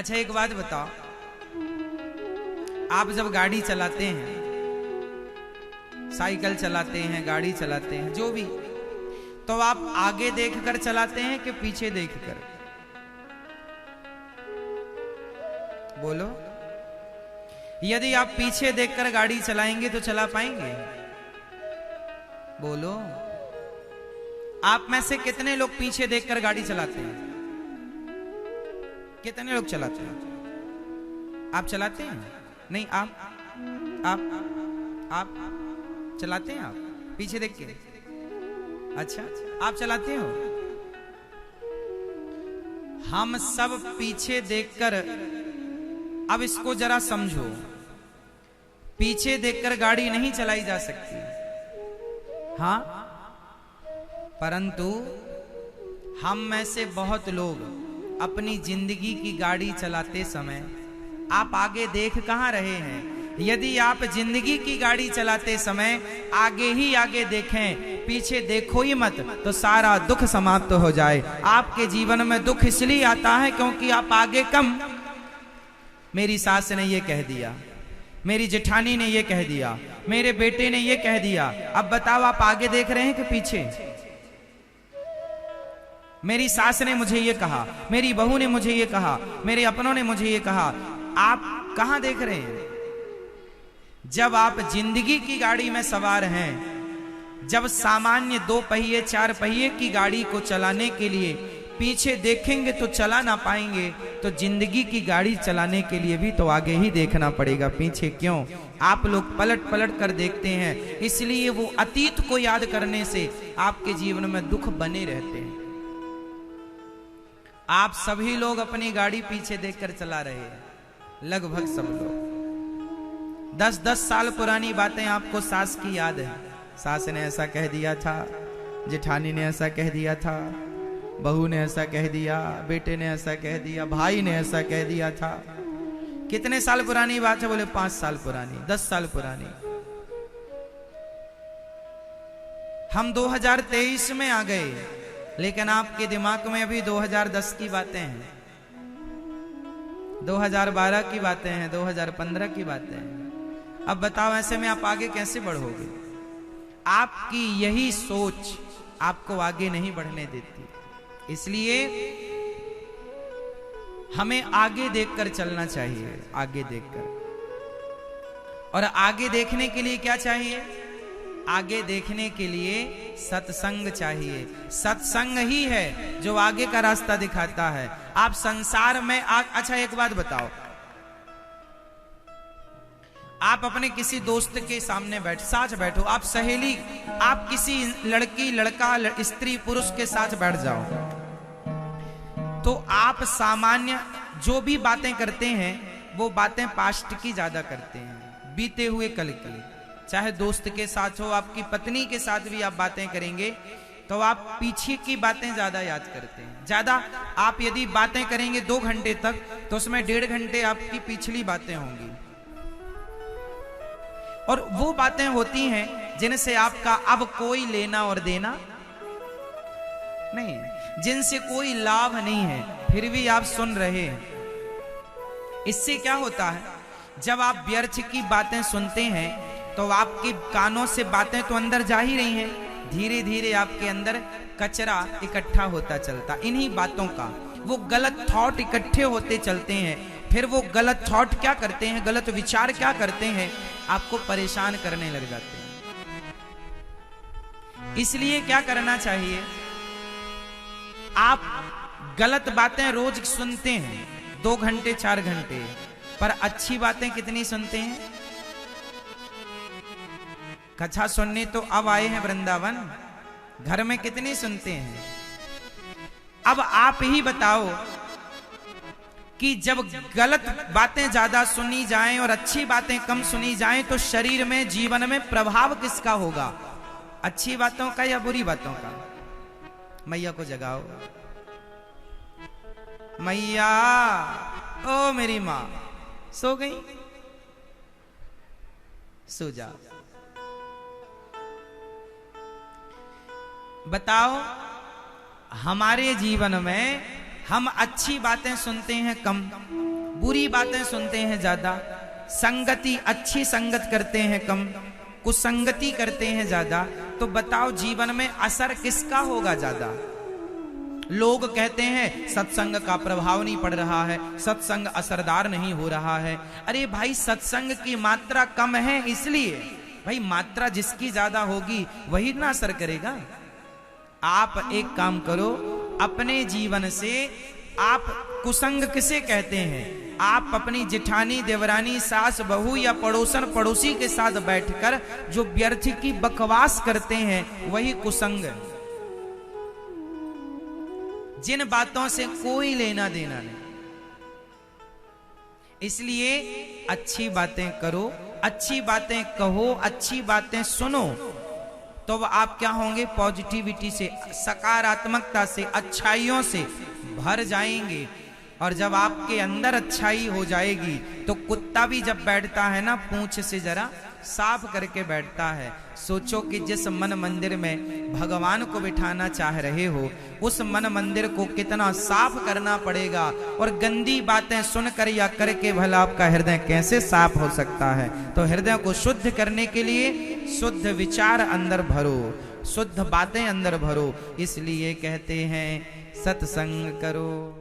अच्छा एक बात बताओ, आप जब गाड़ी चलाते हैं, साइकिल चलाते हैं, गाड़ी चलाते हैं, जो भी, तो आप आगे देखकर चलाते हैं कि पीछे देखकर? बोलो। यदि आप पीछे देखकर गाड़ी चलाएंगे तो चला पाएंगे? बोलो। आप में से कितने लोग पीछे देखकर गाड़ी चलाते हैं? कितने लोग चलाते हैं? आप चलाते हैं? नहीं, आप चलाते हैं? आप पीछे देख के? अच्छा, आप चलाते हो? हम सब पीछे देखकर, अब इसको जरा समझो, पीछे देखकर गाड़ी नहीं चलाई जा सकती, हाँ, परंतु हम में से बहुत लोग अपनी जिंदगी की गाड़ी चलाते समय आप आगे देख कहां रहे हैं? यदि आप जिंदगी की गाड़ी चलाते समय आगे ही आगे देखें, पीछे देखो ही मत, तो सारा दुख समाप्त हो जाए। आपके जीवन में दुख इसलिए आता है क्योंकि आप आगे कम। मेरी सास ने ये कह दिया, मेरी जेठानी ने ये कह दिया, मेरे बेटे ने ये कह दिया। अब बताओ, आप आगे देख रहे हैं कि पीछे? मेरी सास ने मुझे ये कहा, मेरी बहू ने मुझे ये कहा, मेरे अपनों ने मुझे ये कहा, आप कहां देख रहे हैं? जब आप जिंदगी की गाड़ी में सवार हैं, जब सामान्य 2 पहिए 4 पहिए की गाड़ी को चलाने के लिए पीछे देखेंगे तो चला ना पाएंगे, तो जिंदगी की गाड़ी चलाने के लिए भी तो आगे ही देखना पड़ेगा, पीछे क्यों? आप लोग पलट पलट कर देखते हैं, इसलिए वो अतीत को याद करने से आपके जीवन में दुख बने रहते हैं। आप सभी लोग अपनी गाड़ी पीछे देखकर चला रहे हैं, लगभग सब लोग। 10-10 साल पुरानी बातें आपको सास की याद है। सास ने ऐसा कह दिया था, जेठानी ने ऐसा कह दिया था, बहू ने ऐसा कह दिया, बेटे ने ऐसा कह दिया, भाई ने ऐसा कह दिया था। कितने साल पुरानी बात है? बोले 5 साल पुरानी, 10 साल पुरानी। हम 2023 में आ गए, लेकिन आपके दिमाग में अभी 2010 की बातें हैं, 2012 की बातें हैं, 2015 की बातें हैं। अब बताओ, ऐसे में आप आगे कैसे बढ़ोगे? आपकी यही सोच आपको आगे नहीं बढ़ने देती। इसलिए हमें आगे देखकर चलना चाहिए, आगे देखकर। और आगे देखने के लिए क्या चाहिए? आगे देखने के लिए सत्संग चाहिए। सत्संग ही है जो आगे का रास्ता दिखाता है। आप संसार में अच्छा एक बात बताओ, आप अपने किसी दोस्त के सामने साथ बैठो, आप सहेली, आप किसी लड़की लड़का स्त्री पुरुष के साथ बैठ जाओ, तो आप सामान्य जो भी बातें करते हैं वो बातें पास्ट की ज्यादा करते हैं, बीते हुए कल की। चाहे दोस्त के साथ हो, आपकी पत्नी के साथ भी आप बातें करेंगे तो आप पीछे की बातें ज्यादा याद करते हैं। ज्यादा आप यदि बातें करेंगे 2 घंटे तक, तो उसमें 1.5 घंटे आपकी पिछली बातें होंगी, और वो बातें होती हैं जिनसे आपका अब कोई लेना और देना नहीं, जिनसे कोई लाभ नहीं है, फिर भी आप सुन रहे हैं। इससे क्या होता है? जब आप व्यर्थ की बातें सुनते हैं तो आपके कानों से बातें तो अंदर जा ही रही हैं, धीरे धीरे आपके अंदर कचरा इकट्ठा होता चलता, इन्हीं बातों का वो गलत थॉट इकट्ठे होते चलते हैं। फिर वो गलत थॉट क्या करते हैं, गलत विचार क्या करते हैं, आपको परेशान करने लग जाते हैं। इसलिए क्या करना चाहिए? आप गलत बातें रोज सुनते हैं 2 घंटे 4 घंटे, पर अच्छी बातें कितनी सुनते हैं? कथा सुनने तो अब आए हैं वृंदावन, घर में कितनी सुनते हैं? अब आप ही बताओ कि जब गलत बातें ज्यादा सुनी जाएं और अच्छी बातें कम सुनी जाएं, तो शरीर में, जीवन में प्रभाव किसका होगा? अच्छी बातों का या बुरी बातों का? मैया को जगाओ, मैया, ओ मेरी माँ, सो गई? सो जा। बताओ, हमारे जीवन में हम अच्छी बातें सुनते हैं कम, बुरी बातें सुनते हैं ज्यादा, संगति अच्छी संगत करते हैं कम, कुसंगति करते हैं ज्यादा, तो बताओ जीवन में असर किसका होगा ज्यादा? लोग कहते हैं सत्संग का प्रभाव नहीं पड़ रहा है, सत्संग असरदार नहीं हो रहा है। अरे भाई सत्संग की मात्रा कम है, इसलिए भाई मात्रा जिसकी ज्यादा होगी वही ना असर करेगा। आप एक काम करो, अपने जीवन से आप कुसंग किसे कहते हैं? आप अपनी जिठानी, देवरानी, सास, बहू या पड़ोसन पड़ोसी के साथ बैठकर जो व्यर्थ की बकवास करते हैं वही कुसंग। जिन बातों से कोई लेना देना नहीं। इसलिए अच्छी बातें करो, अच्छी बातें कहो, अच्छी बातें सुनो, तो आप क्या होंगे? पॉजिटिविटी से, सकारात्मकता से, अच्छाइयों से भर जाएंगे। और जब आपके अंदर अच्छाई हो जाएगी तो कुत्ता भी जब बैठता है ना, पूंछ से जरा साफ करके बैठता है। सोचो कि जिस मन मंदिर में भगवान को बिठाना चाह रहे हो, उस मन मंदिर को कितना साफ करना पड़ेगा। और गंदी बातें सुनकर या करके भला आपका हृदय कैसे साफ हो सकता है? तो हृदय को शुद्ध करने के लिए शुद्ध विचार अंदर भरो, शुद्ध बातें अंदर भरो। इसलिए कहते हैं सत्संग करो।